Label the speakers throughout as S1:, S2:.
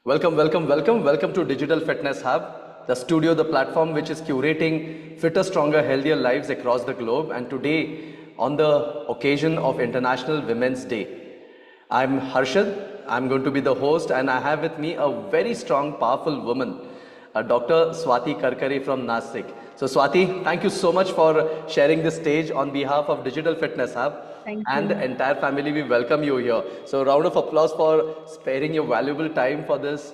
S1: Welcome to Digital Fitness Hub, the studio, the platform which is curating fitter, stronger, healthier lives across the globe. And today, on the occasion of International Women's Day, I'm Harshad. I'm going to be the host, and I have with me a very strong, powerful woman, Dr. Swati Karkare from Nasik. So, Swati, thank you so much for sharing this stage on behalf of Digital Fitness Hub
S2: Thank
S1: and the
S2: you.
S1: entire family. We welcome you here. So, round of applause for sparing your valuable time for this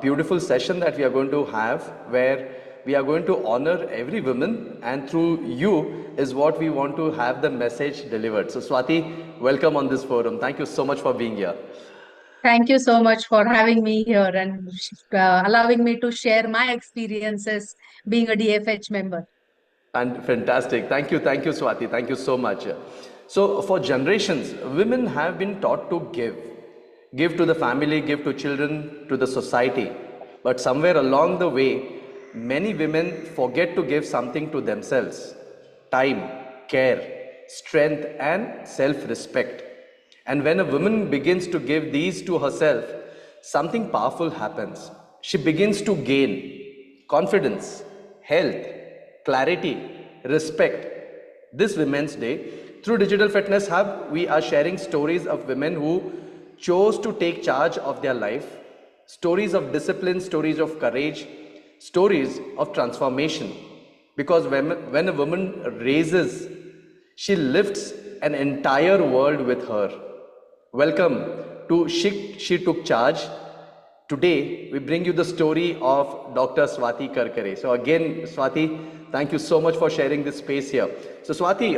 S1: beautiful session that we are going to have, where we are going to honor every woman, and through you is what we want to have the message delivered. So, Swati, welcome on this forum. Thank you so much for being here.
S2: Thank you so much for having me here and allowing me to share my experiences being a DFH member.
S1: And fantastic. Thank you, Swati. Thank you so much. So, for generations, women have been taught to give to the family, give to children, to the society. But somewhere along the way, many women forget to give something to themselves: time, care, strength, and self respect. And when a woman begins to give these to herself, something powerful happens. She begins to gain confidence, health, clarity, respect. This Women's Day, through Digital Fitness Hub, we are sharing stories of women who chose to take charge of their life, stories of discipline, stories of courage, stories of transformation. Because when a woman raises, she lifts an entire world with her. Welcome to She Took Charge. Today, we bring you the story of Dr. Swati Karkare. So, again, Swati, thank you so much for sharing this space here. So, Swati,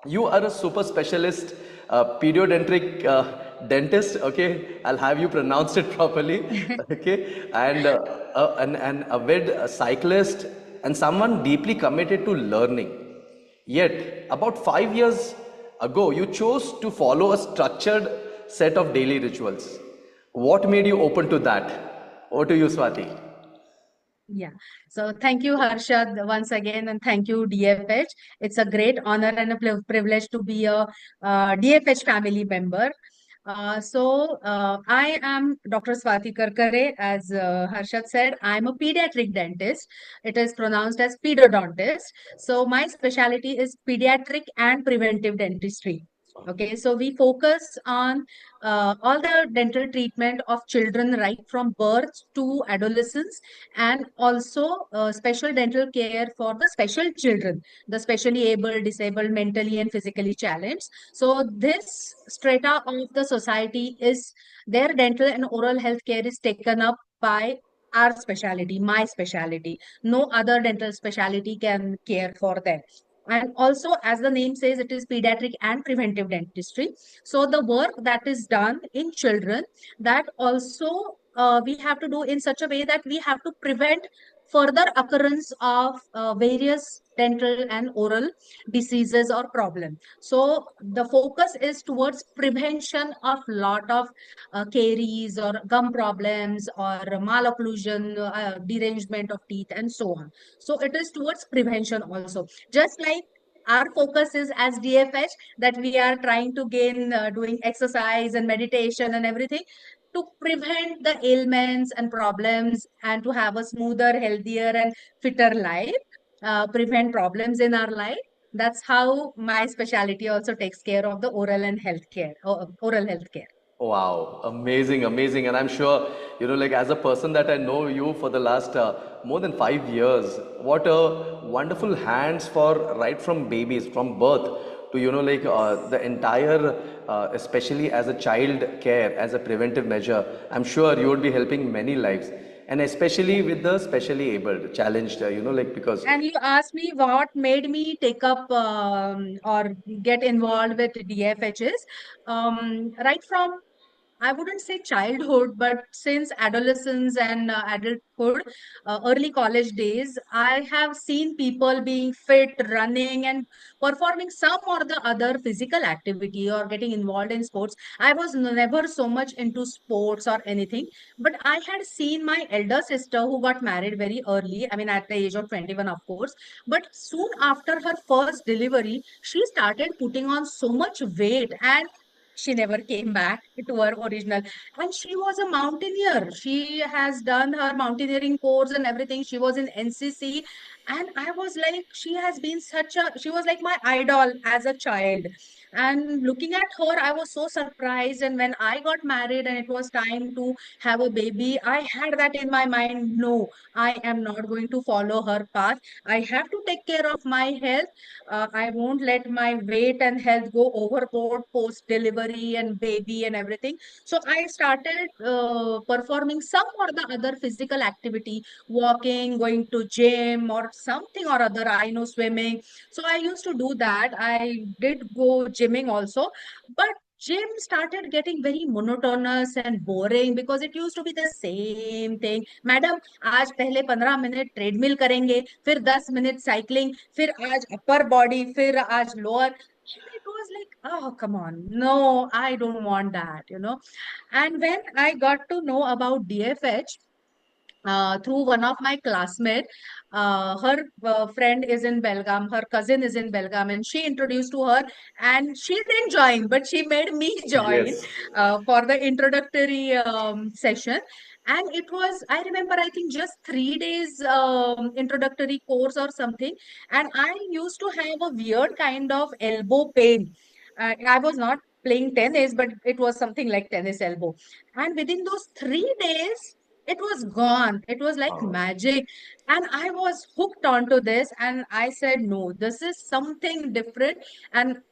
S1: you are a super specialist pediodentic dentist. Okay, I'll have you pronounce it properly. Okay, and an avid cyclist and someone deeply committed to learning. Yet, about 5 years ago, you chose to follow a structured set of daily rituals. What made you open to that? Over to you, Swati.
S2: Yeah. So thank you, Harshad, once again, and thank you, DFH. It's a great honor and a privilege to be a DFH family member. I am Dr. Swati Karkare. As Harshad said, I'm a pediatric dentist. It is pronounced as pedodontist. So my specialty is pediatric and preventive dentistry. Okay, so we focus on all the dental treatment of children right from birth to adolescence, and also special dental care for the special children, the specially able, disabled, mentally and physically challenged. So this strata of the society is their dental and oral health care is taken up by our specialty, my specialty. No other dental specialty can care for them. And also, as the name says, it is pediatric and preventive dentistry. So the work that is done in children, that also we have to do in such a way that we have to prevent further occurrence of various dental and oral diseases or problems. So the focus is towards prevention of lot of caries or gum problems or malocclusion, derangement of teeth, and so on. So it is towards prevention also. Just like our focus is as DFH that we are trying to gain doing exercise and meditation and everything to prevent the ailments and problems and to have a smoother, healthier, and fitter life, prevent problems in our life. That's how my specialty also takes care of the oral and healthcare, oral healthcare.
S1: Wow, amazing, amazing. And I'm sure, like as a person that I know you for the last more than 5 years, what a wonderful hands for right from babies, from birth to, the entire, especially as a child care, as a preventive measure. I'm sure you would be helping many lives. And especially with the specially abled, challenged, because
S2: And you asked me what made me take up or get involved with DFHs. Right from, I wouldn't say childhood, but since adolescence and adulthood, early college days, I have seen people being fit, running, and performing some or the other physical activity or getting involved in sports. I was never so much into sports or anything, but I had seen my elder sister who got married very early. I mean, at the age of 21, of course. But soon after her first delivery, she started putting on so much weight, and She never came back to her original. And she was a mountaineer. She has done her mountaineering course and everything. She was in NCC. And I was like, she was like my idol as a child. And looking at her, I was so surprised. And when I got married and it was time to have a baby, I had that in my mind. No, I am not going to follow her path. I have to take care of my health. I won't let my weight and health go overboard post delivery and baby and everything. So I started performing some or the other physical activity, walking, going to gym or something or other. I know swimming. So I used to do that. I did go gymming also, but gym started getting very monotonous and boring because it used to be the same thing. Madam, आज पहले 15 minute treadmill करेंगे, फिर 10 minute cycling, फिर आज upper body, फिर आज lower. It was like, oh, come on. No, I don't want that. And when I got to know about DFH, through one of my classmates. Her friend is in Belgaum, her cousin is in Belgaum, and she introduced to her, and she didn't join, but she made me join
S1: Yes.
S2: for the introductory session. And it was, I remember, I think just 3 days introductory course or something. And I used to have a weird kind of elbow pain. I was not playing tennis, but it was something like tennis elbow. And within those 3 days, it was gone. It was like
S1: Wow.
S2: magic. And I was hooked onto this. And I said, no, this is something different. And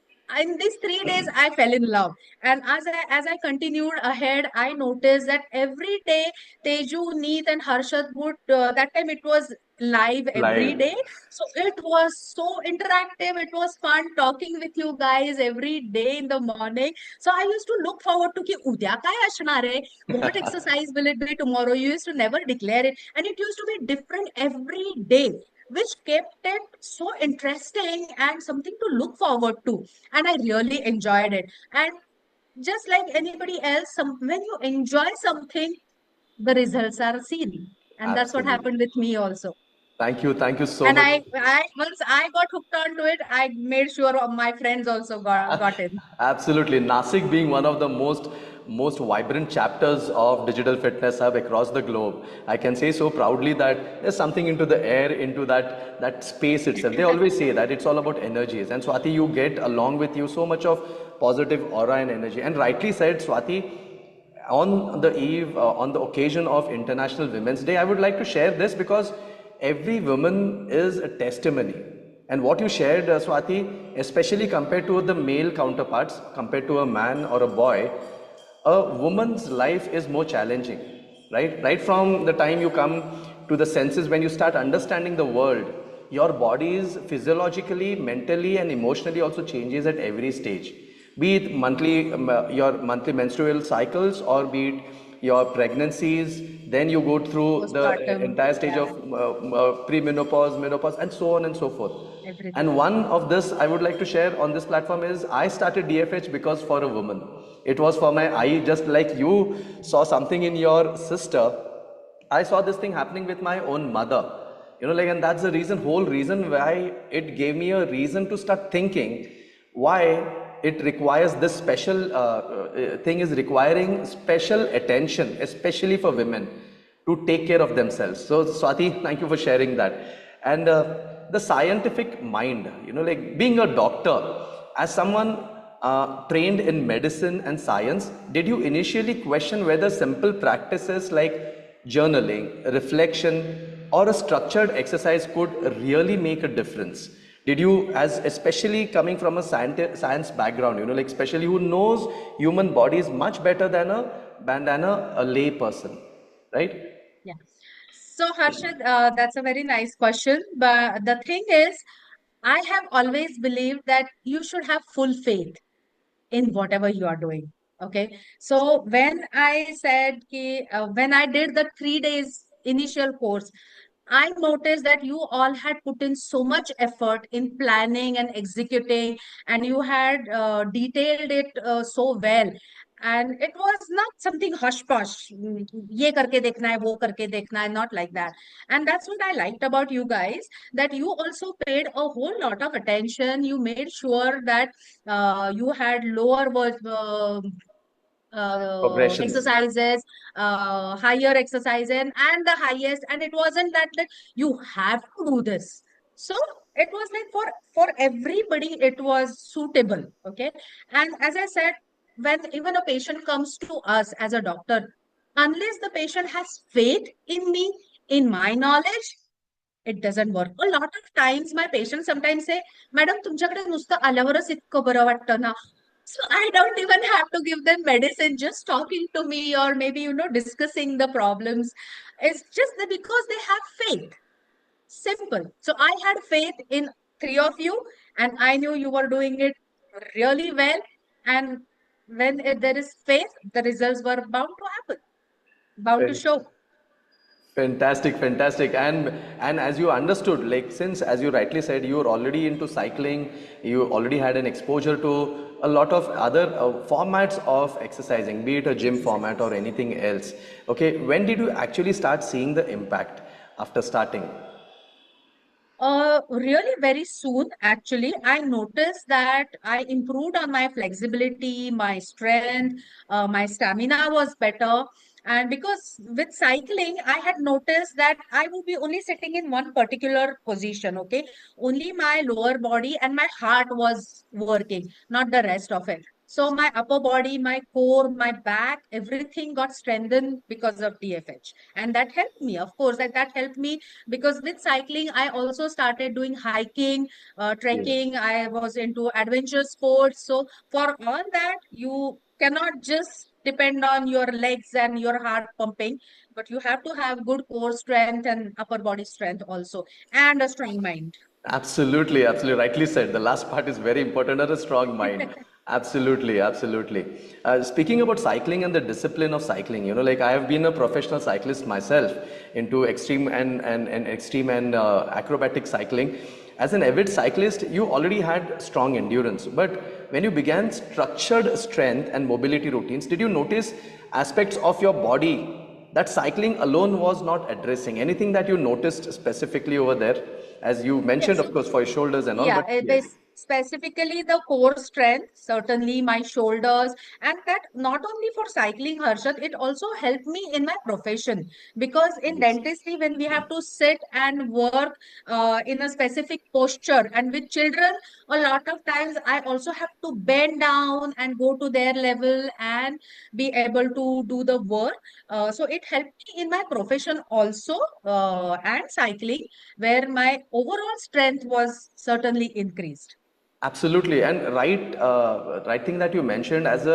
S2: in these 3 days, I fell in love. And as I continued ahead, I noticed that every day, Teju, Neet, and Harshad would, that time it was live every
S1: Live.
S2: day. So it was so interactive. It was fun talking with you guys every day in the morning. So I used to look forward to ki udya काय असणार आहे? What exercise will it be tomorrow? You used to never declare it. And it used to be different every day, which kept it so interesting and something to look forward to. And I really enjoyed it. And just like anybody else, when you enjoy something, the results are seen. And that's what
S1: Absolutely.
S2: happened with me also.
S1: Thank you. Thank you so
S2: And
S1: much.
S2: I once I got hooked onto it, I made sure my friends also got in.
S1: Absolutely. Nasik being one of the most vibrant chapters of digital fitness hub across the globe. I can say so proudly that there's something into the air, into that space itself. They always say that it's all about energies. And Swati, you get along with you so much of positive aura and energy. And rightly said, Swati, on the occasion of International Women's Day, I would like to share this because every woman is a testimony. And what you shared, Swati, especially compared to the male counterparts, compared to a man or a boy, a woman's life is more challenging, right? Right from the time you come to the senses, when you start understanding the world, your body is physiologically, mentally, and emotionally also changes at every stage. Be it your monthly menstrual cycles, or be it your pregnancies, then you go through the
S2: Postpartum,
S1: entire stage of
S2: yeah,
S1: premenopause, menopause, and so on and so forth. And
S2: everything.
S1: one of this I would like to share on this platform is I started DFH because for a woman. It was for my eye, just like you saw something in your sister. I saw this thing happening with my own mother. And that's the whole reason why it gave me a reason to start thinking why it requires this special thing is requiring special attention, especially for women, to take care of themselves. So, Swati, thank you for sharing that. And the scientific mind, like being a doctor, as someone trained in medicine and science, did you initially question whether simple practices like journaling, reflection, or a structured exercise could really make a difference? Did you, as especially coming from a science background, like especially who knows human bodies much better than a lay person, right?
S2: Yeah. So, Harshad, that's a very nice question. But the thing is, I have always believed that you should have full faith in whatever you are doing. Okay. So, when I did the 3 days initial course, I noticed that you all had put in so much effort in planning and executing, and you had detailed it so well. And it was not something hush posh, ye karke dekhna hai, wo karke dekhna hai, not like that. And that's what I liked about you guys, that you also paid a whole lot of attention. You made sure that you had
S1: Progressions.
S2: exercises, higher exercise, and the highest. And it wasn't that you have to do this. So it was like for everybody, it was suitable. Okay. And as I said, when even a patient comes to us as a doctor, unless the patient has faith in me, in my knowledge, it doesn't work. A lot of times my patients sometimes say, "Madam, तुमच्याकडे नुसतं आल्यावरच इतकं बरं वाटतं ना." So I don't even have to give them medicine. Just talking to me, or maybe, discussing the problems, it's just that because they have faith. Simple. So I had faith in three of you, and I knew you were doing it really well. And when there is faith, the results were bound to happen, bound to show.
S1: Fantastic, fantastic. And as you understood, like since as you rightly said, you were already into cycling, you already had an exposure to a lot of other formats of exercising, be it a gym format or anything else. Okay, when did you actually start seeing the impact after starting?
S2: Really very soon, actually. I noticed that I improved on my flexibility, my strength, my stamina was better. And because with cycling, I had noticed that I would be only sitting in one particular position, okay? Only my lower body and my heart was working, not the rest of it. So my upper body, my core, my back, everything got strengthened because of DFH. And that helped me, of course, that helped me because with cycling I also started doing hiking, trekking.
S1: Yes.
S2: I was into adventure sports. So for all that, you cannot just depend on your legs and your heart pumping, but you have to have good core strength and upper body strength also, and a strong mind.
S1: Absolutely, absolutely. Rightly said. The last part is very important, and a strong mind. Absolutely, absolutely. Speaking about cycling and the discipline of cycling, like I have been a professional cyclist myself into extreme and extreme and acrobatic cycling. As an avid cyclist, you already had strong endurance. But when you began structured strength and mobility routines, did you notice aspects of your body that cycling alone was not addressing? Anything that you noticed specifically over there? As you mentioned,
S2: Yes.
S1: of course, for your shoulders and all,
S2: Yeah,
S1: but
S2: it
S1: yes,
S2: is specifically the core strength, certainly my shoulders, and that not only for cycling, Harshad, it also helped me in my profession. Because in
S1: yes,
S2: dentistry, when we have to sit and work in a specific posture, and with children, a lot of times I also have to bend down and go to their level and be able to do the work. So it helped me in my profession also, and cycling, where my overall strength was certainly increased.
S1: absolutely. And right thing that you mentioned as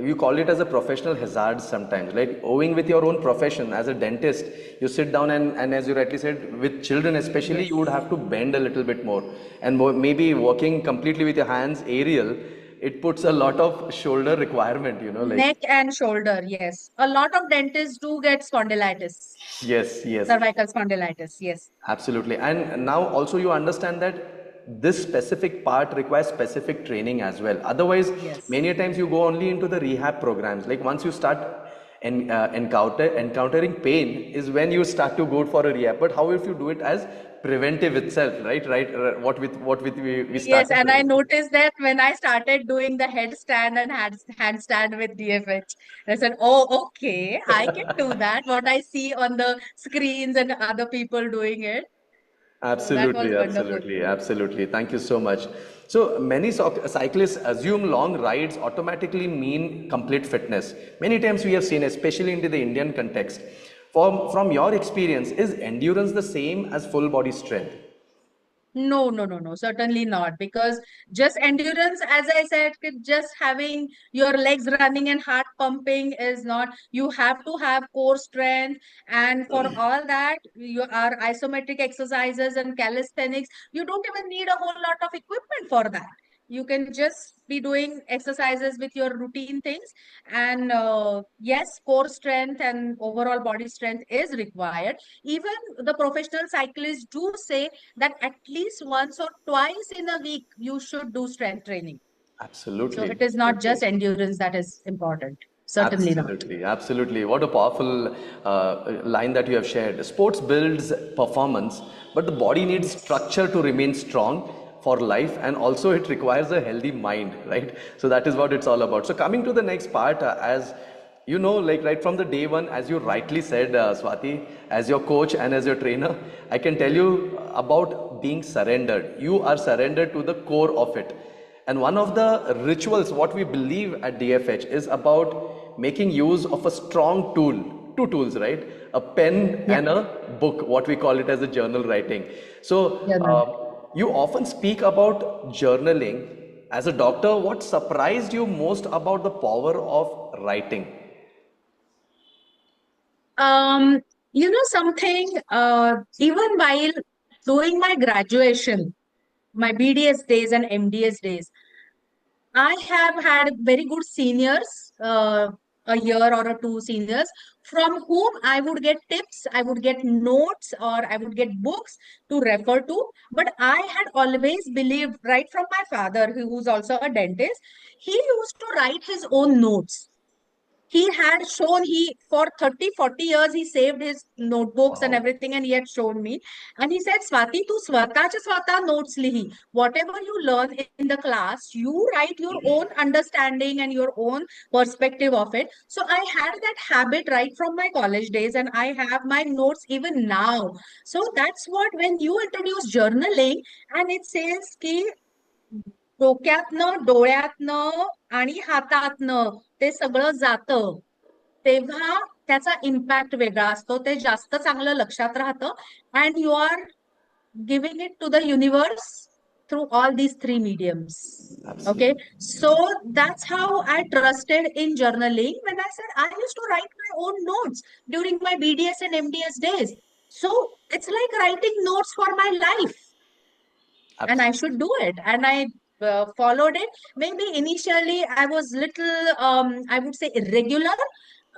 S1: you call it as a professional hazard sometimes, like owing with your own profession as a dentist, you sit down and as you rightly said, with children especially, you would
S2: Yes.
S1: have to bend a little bit more, and maybe working completely with your hands aerial, it puts a lot of shoulder requirement, like
S2: Neck and shoulder, yes. A lot of dentists do get spondylitis,
S1: yes, yes.
S2: cervical spondylitis, yes.
S1: Absolutely. And now also you understand that this specific part requires specific training as well. Otherwise,
S2: Yes.
S1: many a times you go only into the rehab programs. Like once you start encountering pain is when you start to go for a rehab. But how if you do it as preventive itself, right? Right. What with we
S2: Yes,
S1: started
S2: and I
S1: with.
S2: noticed that when I started doing the headstand and handstand with DFH, I said, "Oh, okay, I can do that. What I see on the screens and other people doing it." So that was
S1: Absolutely,
S2: wonderful.
S1: absolutely, absolutely. Thank you so much. So many cyclists assume long rides automatically mean complete fitness. Many times we have seen, especially into the Indian context. From your experience, is endurance the same as full body strength?
S2: No, no, no, no, certainly not. Because just endurance, as I said, just having your legs running and heart pumping is not. You have to have core strength. And for all that, you are isometric exercises and calisthenics. You don't even need a whole lot of equipment for that. You can just be doing exercises with your routine things. And yes, core strength and overall body strength is required. Even the professional cyclists do say that at least once or twice in a week you should do strength training. So
S1: Absolutely.
S2: it is not
S1: Absolutely.
S2: just endurance that is important. Certainly not.
S1: Absolutely, absolutely. What a powerful line that you have shared. Sports builds performance, but the body needs
S2: Yes.
S1: structure to remain strong for life, and also it requires a healthy mind, right? So that is what it's all about. So coming to the next part, as you know, like right from the day one, as you rightly said, Swati, as your coach and as your trainer, I can tell you about being surrendered. You are surrendered to the core of it. And one of the rituals, what we believe at DFH, is about making use of a strong tool, two tools, right? A pen
S2: Yeah.
S1: and a book, what we call it as a journal writing. So,
S2: Journal.
S1: you often speak about journaling. As a doctor, what surprised you most about the power of writing?
S2: Um, something, even while doing my graduation, my BDS days and MDS days, I have had very good seniors, a year or a two seniors, from whom I would get tips, I would get notes, or I would get books to refer to. But I had always believed, right from my father, who's also a dentist, he used to write his own notes. He had shown, he for 30, 40 years he saved his notebooks and
S1: Wow.
S2: everything, and he had shown me, and he said, Swati, tu स्वतःचे स्वतः notes lihi, whatever you learn in the class, you write your own understanding and your own perspective of it. So I had that habit right from my college days, and I have my notes even now. So that's what, when you introduce journaling, and it says ki डोक्यातनं, डोळ्यातनं आणि हातातनं ते सगळं जातं, तेव्हा त्याचा impact वेगळा असतो. ते जास्त चांगलं लक्षात राहतं. And you are giving it to the universe through all these three mediums. Okay,
S1: Absolutely.
S2: so that's how I trusted in journaling, when I said I used to write my own notes during my BDS and MDS days. So it's like writing notes for my life, and I should do it. And I followed it. Maybe initially I was little, I would say, irregular,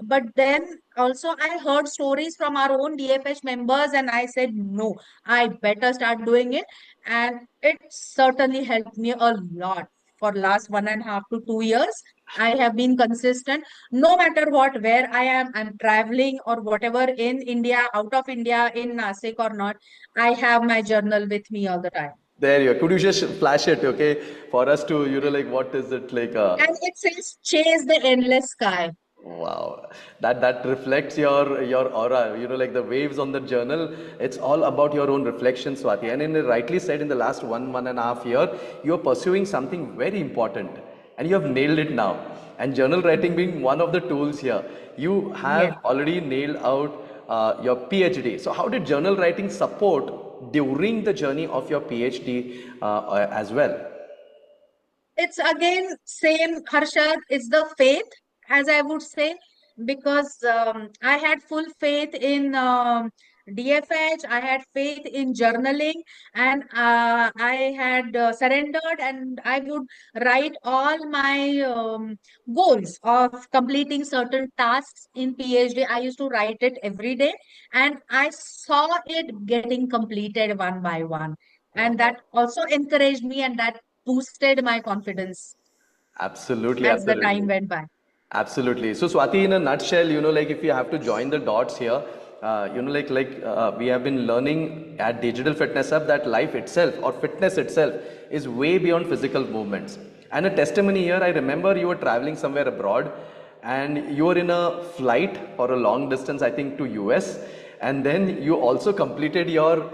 S2: but then also I heard stories from our own DFH members, and I said, no, I better start doing it. And it certainly helped me a lot. For last 1.5 to 2 years, I have been consistent. No matter what, where I am, I'm traveling or whatever, in India, out of India, in Nasik or not, I have my journal with me all the time.
S1: There you are. Could you just flash it, okay, for us to, like, what is it like?
S2: And it says, chase the endless sky.
S1: Wow, that reflects your aura. Like the waves on the journal. It's all about your own reflection, Swati. And rightly said, in the last 1.5 year, you are pursuing something very important, and you have nailed it now. And journal writing being one of the tools here, you
S2: Yes.
S1: have already nailed out your PhD. So, how did journal writing support during the journey of your PhD as well?
S2: It's again same, Harshad. It's the faith, as I would say, because I had full faith in DFH. I had faith in journaling, and I had surrendered, and I would write all my goals of completing certain tasks in PhD. I used to write it every day, and I saw it getting completed one by one. And
S1: Wow.
S2: that also encouraged me, and that boosted my confidence
S1: Absolutely,
S2: as the time
S1: absolutely.
S2: went by.
S1: Absolutely. So Swati, in a nutshell, like if you have to join the dots here, we have been learning at Digital Fitness Hub that life itself or fitness itself is way beyond physical movements. And a testimony here, I remember you were traveling somewhere abroad and you were in a flight for a long distance, I think to US, and then you also completed your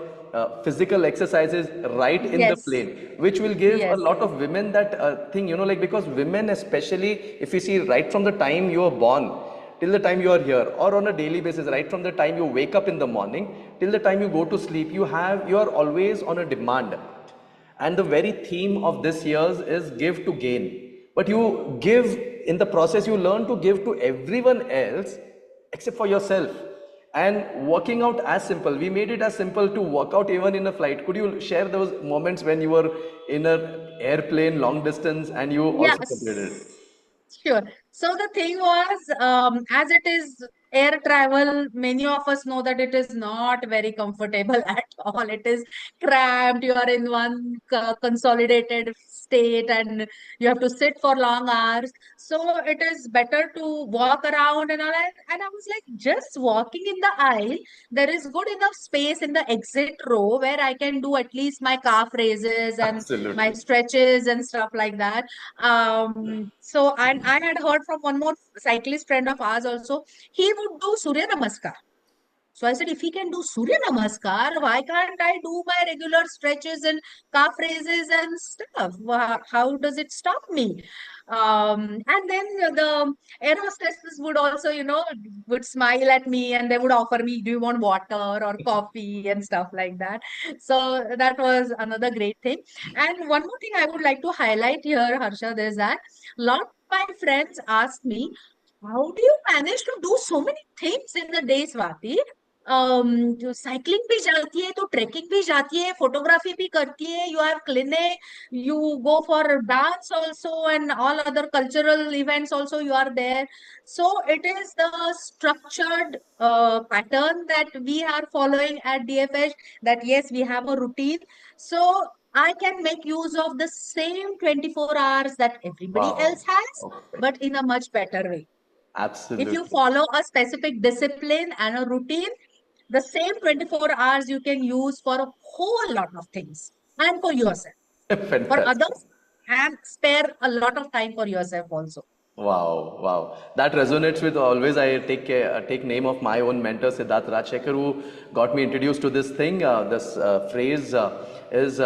S1: physical exercises right in the
S2: Yes,
S1: plane, which will give a
S2: yes,
S1: lot of women that thing, like because women, especially if you see right from the time you are born till the time you are here, or on a daily basis, right from the time you wake up in the morning till the time you go to sleep, you are always on a demand. And the very theme of this year's is give to gain. But you give, in the process, you learn to give to everyone else except for yourself. And working out as simple, we made it as simple to work out even in a flight. Could you share those moments when you were in an airplane long distance and you also completed it?
S2: yes. Sure. So the thing was, as it is air travel, many of us know that it is not very comfortable at all. It is cramped. You are in one consolidated state and you have to sit for long hours. So it is better to walk around and all that. And I was like, just walking in the aisle, there is good enough space in the exit row where I can do at least my calf raises and my
S1: Absolutely.
S2: stretches and stuff like that. So and I had heard from one more cyclist friend of ours also, he would do Surya Namaskar. So I said, if he can do Surya Namaskar, why can't I do my regular stretches and calf raises and stuff? How does it stop me? And then the air hostesses would also, would smile at me and they would offer me, do you want water or coffee and stuff like that. So that was another great thing. And one more thing I would like to highlight here, Harshad, is that a lot of my friends ask me, how do you manage to do so many things in the day, Swati? जो cycling भी जाती है तो trekking भी जाती है photography भी करती है you have clinic you go for dance also and all other cultural events also you are there so it is the structured pattern that we are following at DFH that yes we have a routine so I can make use of the same 24 hours that everybody
S1: Wow.
S2: else has
S1: Okay.
S2: but in a much better way if you
S1: Absolutely.
S2: follow a specific discipline and a routine the same 24 hours you can use for a whole lot of things and for yourself, for
S1: Fantastic.
S2: others, and spare a lot of time for yourself also.
S1: Wow, wow. That resonates with always. I take name of my own mentor Siddharth Rajshekar, who got me introduced to this thing. This phrase is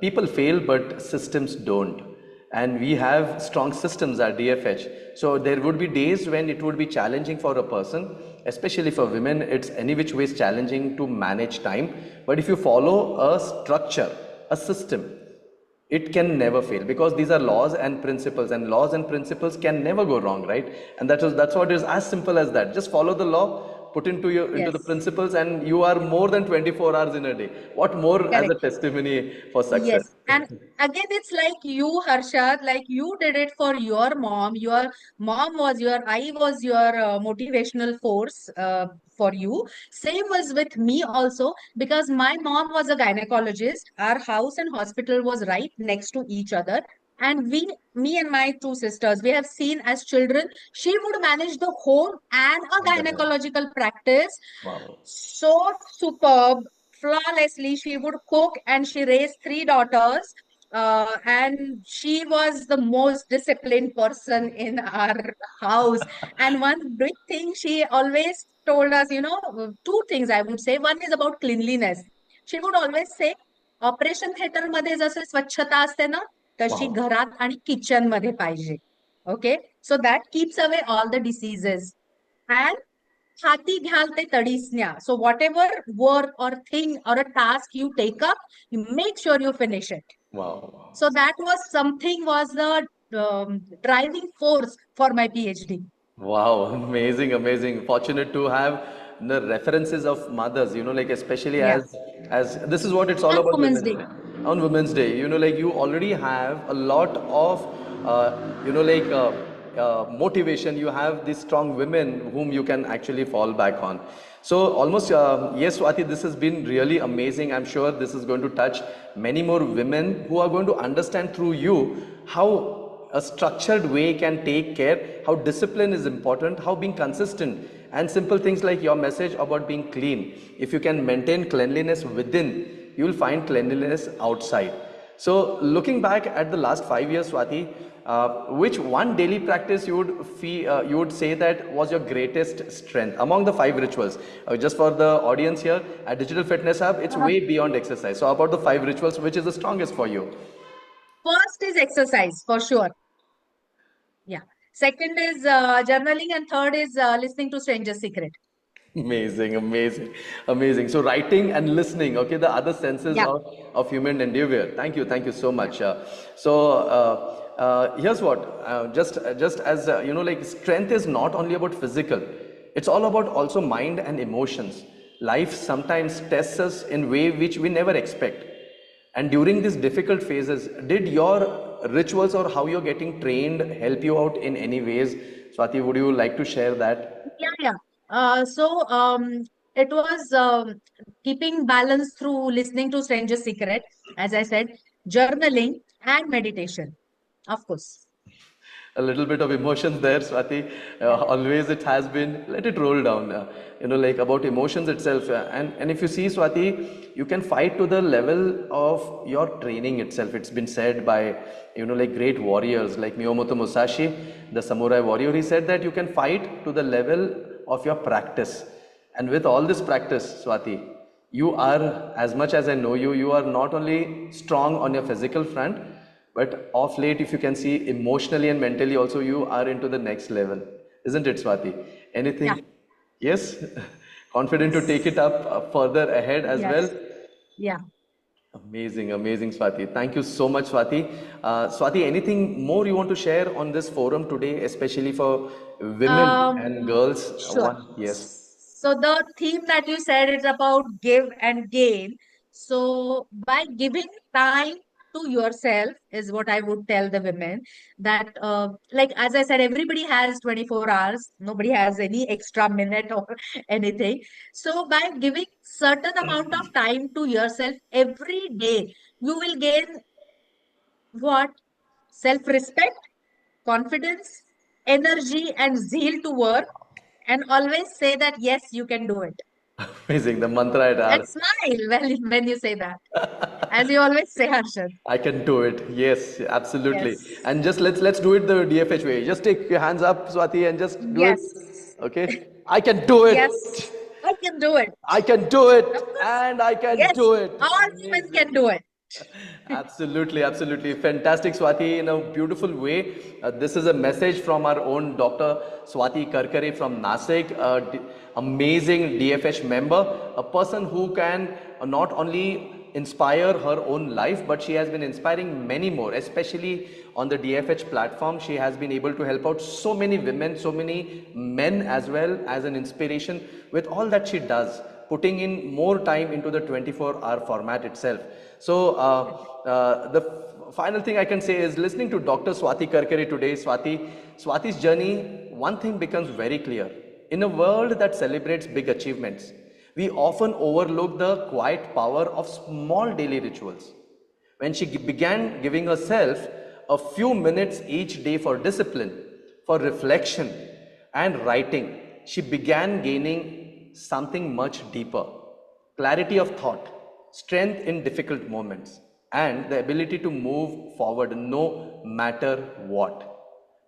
S1: people fail, but systems don't. And we have strong systems at DFH. So there would be days when it would be challenging for a person, especially for women. It's any which ways challenging to manage time. But if you follow a structure, a system, it can never fail because these are laws and principles can never go wrong, right? And that's what is as simple as that. Just follow the law, put into the
S2: Yes,
S1: principles, and you are more than 24 hours in a day. What more as a
S2: correct.
S1: testimony for success?
S2: Yes. And again, it's like you, Harshad, like you did it for your mom. Your mom was I was your motivational force for you. Same was with me also, because my mom was a gynecologist. Our house and hospital was right next to each other. And me and my two sisters, we have seen as children, she would manage the home and a
S1: Wonderful.
S2: gynecological practice
S1: Wow.
S2: so superb flawlessly. She would cook and she raised three daughters. And she was the most disciplined person in our house. And one big thing she always told us, two things I would say. One is about cleanliness. She would always say, operation theatre मध्ये जसे स्वच्छता असते ना तशी
S1: Wow.
S2: घरात आणि kitchen मध्ये पाहिजे okay so that keeps away all the diseases and हाती घ्याल ते तडीसन्या. So whatever work or thing or a task you take up, you make sure you finish it.
S1: Wow.
S2: So that was something was the driving force for my PhD.
S1: Wow, amazing, amazing. Fortunate to have the references of mothers, like especially
S2: Yeah.
S1: as this is what it's all
S2: And
S1: about
S2: Women's
S1: Women's
S2: Day.
S1: Day. On Women's Day, like you already have a lot of motivation. You have these strong women whom you can actually fall back on. So almost yes, Swati, this has been really amazing. I'm sure this is going to touch many more women who are going to understand through you how a structured way can take care, how discipline is important, how being consistent, and simple things like your message about being clean. If you can maintain cleanliness within, you will find cleanliness outside. So, looking back at the last 5 years, Swati, which one daily practice you would say that was your greatest strength among the 5 rituals? Just for the audience here at Digital Fitness Hub, it's way beyond exercise. So, about the 5 rituals, which is the strongest for you?
S2: First is exercise for sure. Yeah. Second is journaling, and third is listening to Stranger's Secret.
S1: Amazing, amazing, amazing. So writing and listening, okay, the other senses
S2: Yeah.
S1: of human endeavor. Thank you so much. Here's what, just as like strength is not only about physical, it's all about also mind and emotions. Life sometimes tests us in way which we never expect. And during these difficult phases, did your rituals or how you're getting trained help you out in any ways? Swati, would you like to share that?
S2: Yeah, yeah. So it was keeping balance through listening to strangers' secret, as I said, journaling and meditation, of course.
S1: A little bit of emotions there, Swati.
S2: Yeah.
S1: Always it has been. Let it roll down. Like about emotions itself. And if you see, Swati, you can fight to the level of your training itself. It's been said by, like great warriors like Miyamoto Musashi, the samurai warrior. He said that you can fight to the level of your practice. And with all this practice, Swati, you are, as much as I know you, you are not only strong on your physical front, but off late, if you can see emotionally and mentally also, you are into the next level. Isn't it, Swati?
S2: Yeah.
S1: Anything? Yes? Confident to take it
S2: Yes.
S1: up further ahead as well?
S2: Yes. Yeah.
S1: Amazing, amazing, Swati. Thank you so much, Swati. Swati, anything more you want to share on this forum today, especially for women and
S2: Um,
S1: girls?
S2: sure.
S1: One, yes.
S2: So the theme that you said is about give and gain. So by giving time to yourself is what I would tell the women that like as I said, everybody has 24 hours. Nobody has any extra minute or anything. So by giving certain amount of time to yourself every day, you will gain what? Self-respect, confidence, energy, and zeal to work, and always say that yes, you can do it.
S1: Amazing. The mantra at
S2: And
S1: our
S2: smile when you say that, as you always say, Harshad.
S1: I can do it. Yes, absolutely.
S2: Yes.
S1: And just let's do it the DFH way. Just take your hands up, Swati, and just do it.
S2: Yes.
S1: Okay? I can do it.
S2: Yes. I can do it.
S1: I can do
S2: Of
S1: it.
S2: course.
S1: And I can
S2: Yes.
S1: do it.
S2: All women can
S1: Amazing.
S2: do it.
S1: Absolutely, absolutely. Fantastic, Swati, in a beautiful way. This is a message from our own Dr. Swati Karkare from Nasik, amazing DFH member, a person who can not only inspire her own life, but she has been inspiring many more, especially on the DFH platform. She has been able to help out so many women, so many men as well as an inspiration with all that she does, putting in more time into the 24-hour format itself. So the final thing I can say is listening to Dr. Swati Karkare today, Swati's journey, one thing becomes very clear. In a world that celebrates big achievements, we often overlook the quiet power of small daily rituals. When she began giving herself a few minutes each day for discipline, for reflection, and writing, she began gaining something much deeper: clarity of thought, strength in difficult moments, and the ability to move forward no matter what.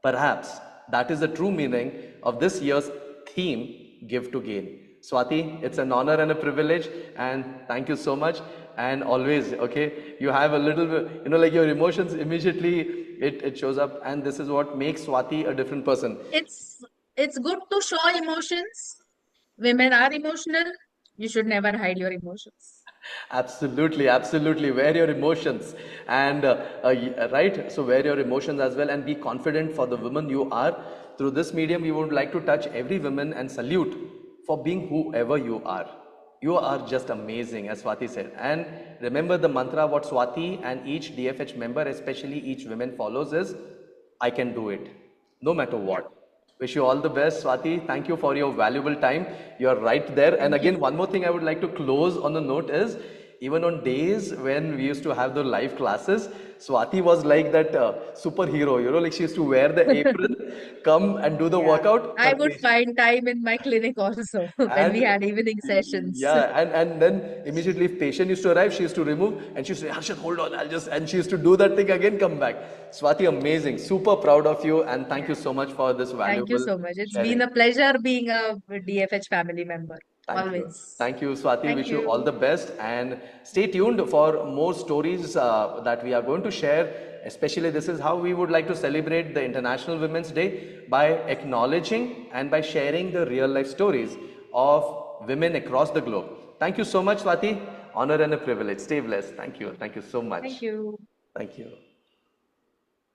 S1: Perhaps that is the true meaning of this year's theme, Give to Gain. Swati, it's an honor and a privilege, and thank you so much. And always, okay, you have a little bit, like your emotions immediately it shows up, and this is what makes Swati a different person.
S2: It's it's good to show emotions. Women are emotional. You should never hide your emotions.
S1: Absolutely, absolutely. Wear your emotions, and right. So wear your emotions as well, and be confident for the woman you are. Through this medium, we would like to touch every woman and salute for being whoever you are. You are just amazing, as Swati said. And remember the mantra what Swati and each DFH member, especially each woman, follows is I can do it, no matter
S2: Yeah.
S1: what. Wish you all the best, Swati. Thank you for your valuable time. You're right there. And
S2: Thank you.
S1: again, one more thing I would like to close on the note is even on days when we used to have the live classes, Swati was like that superhero, like she used to wear the apron, come and do the
S2: Yeah.
S1: workout.
S2: I
S1: Her
S2: would
S1: patient,
S2: find time in my clinic also when we
S1: and
S2: had evening sessions.
S1: yeah, and then immediately if patient used to arrive, she used to remove and she used to say, Harshad, hold on, I'll just, and she used to do that thing again, come back. Swati, amazing. Super proud of you and thank you
S2: Yeah.
S1: so much for this
S2: Thank you
S1: valuable
S2: so much. It's been
S1: sharing.
S2: a pleasure being a DFH family member.
S1: Thank you.
S2: Always.
S1: Thank you, Swati.
S2: Thank
S1: Wish you all
S2: you.
S1: the best and stay tuned for more stories that we are going to share. Especially, this is how we would like to celebrate the International Women's Day by acknowledging and by sharing the real life stories of women across the globe. Thank you so much, Swati. Honor and a privilege. Stay blessed. Thank you. Thank you so
S2: Thank
S1: much.
S2: you.
S1: Thank you.